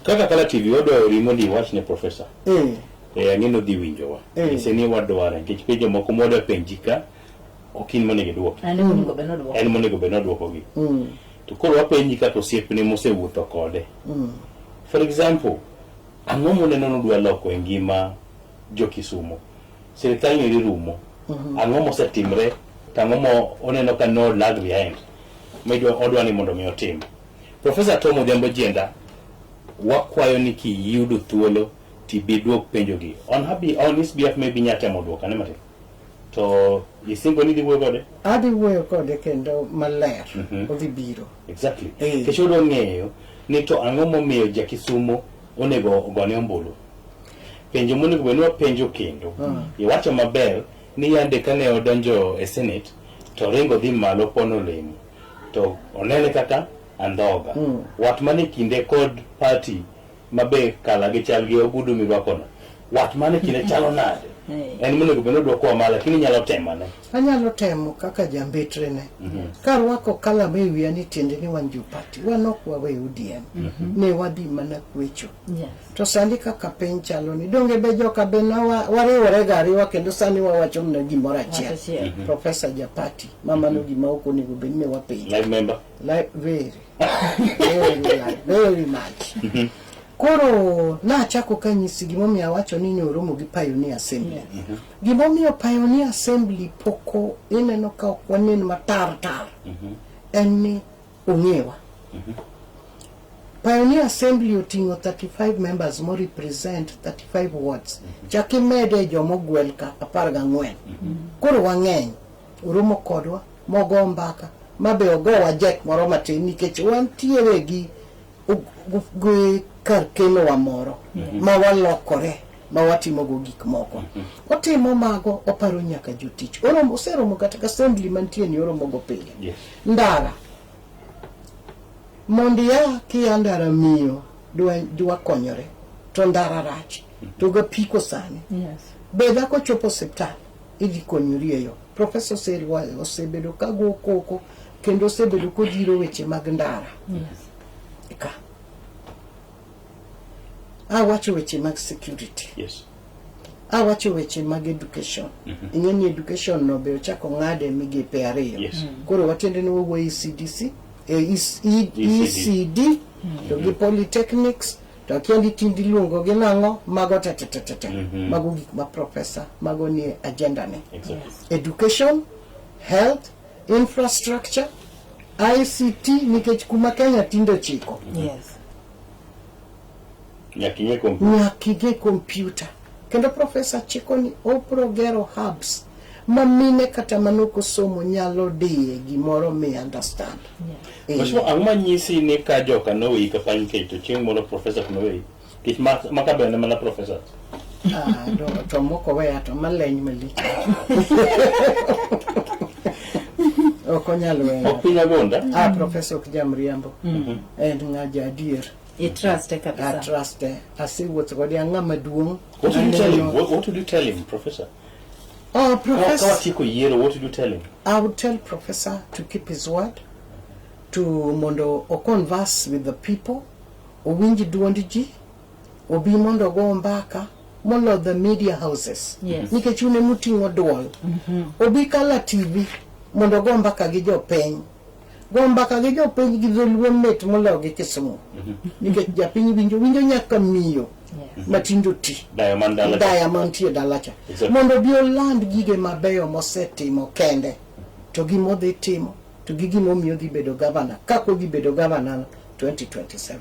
kaka kala TV odo rimondi watch ne professor ang'eno dhi winjowa seni wadware nikech penjo moko modo penjika okin monego duoki en monego be nodwokogi to koro wapenji kaka osiepne mosewuotho kode for example ang'o moneno nodwa loko e ngima jo Kisumu sirikal ni rumo ang'o mosetimre tang'o mo oneno ka no lag behind medo odwa ni mondo mi otim. Professor Tom OJIENDA wakwayo ni kiyudo thuolo tibiduok penjogi on his behalf maybe nyatemo duoka ne mate to isingo ni diwo gode adi wuoyo kode kendo maler odhi biro exactly kechodo ng'eyo ni to ang'o momiyo ja Kisumu onego ogone ombulu penjo monego benwa penjo kendo iwacho maber ni yande kane odonjo e Senate to ringo dhi malo pono lemo to onene kaka andhoga wat mane kinde kod party mabe kala gi chal gi ogudu mirwakono wat mane kinde chalo nade en monego beno dwoko mala lakini nyalo temane anyalo temo kaka jambetre ne karwako kala mewi ani tiende ni wan jupati wanokwa we ODM ne wadhi mana kwecho to sandi kaka piny chalo ni donge be joka bena wariwore gariwa kendo sani wawacho na gimoro achiel Professor Japati mama no gima oko ni be ne wapenjo live member very much koro na chako kanyisi gimomiyo awacho ni nyoromo gi Pioneer Assembly gimomiyo Pioneer Assembly poko ineno ka okwanen matar en ni ong'ewa Pioneer Assembly oting'o 35 members mo represent 35 wards chaki mede jomo gwel ka 14 koro wang'eny oromo kodwa mogo mbaka mabe ogowa jet moro matin nikech wantiere gi kar keno wa moro ma walokore ma watimo go gik moko otimo mago oparo nyaka jotich oromo seromo kata assembly mantie ni oromo go pile ndara mondia ki andara miyo dwa konyore to ndara rach to ga piko sani beda ko chopo septal idi konyori yo Professor Serwa osebedo kago koko kendo osebedo ko diro weche mag ndara ka awacho weche mag security awacho weche mag education ing'eni education no be ochako ng'ade migepe ariyo koro watende ni wo ECD to gi polytechnics to kendi tindi luongo gi nang'o mago tete mago gik ma professor mago ni agenda ne education health infrastructure ICT nikech kuma Kenya tindo chiko nyakige computer kendo professor chiko ni oprogero hubs mamine kata manoko somo nyalo die gimoro me understand Mashmo angma nyisi ni ka joka no wi ka panke to ching mono professor no wi kich maka bene mana professor do to moko we ato maleny malich okonyalo we opinya gonda professor Kijamriambo and ngaja adier trust kabisa trust asiwuotho kodi ang'ama duong. What would you tell him, Professor? Oh, Professor. What would you tell him? I would tell Professor to keep his word, to mondo o converse with the people, o winji duondiji, o bi mondo go mbaka, mondo the media houses. Nikech une muting'o duol. O bi kala TV, mondo go mbaka gi jopiny. Go mbaka gi jopiny gi dholuo met molo gi Kisumu. Nikech japiny winjo nyaka miyo. Matindo ti Diamond tie dalacha mondo bi oland gige mabeyo mosetimo kende to gimodhi timo to gigi momiyo dhi bedo governor kako gi bedo governor 2027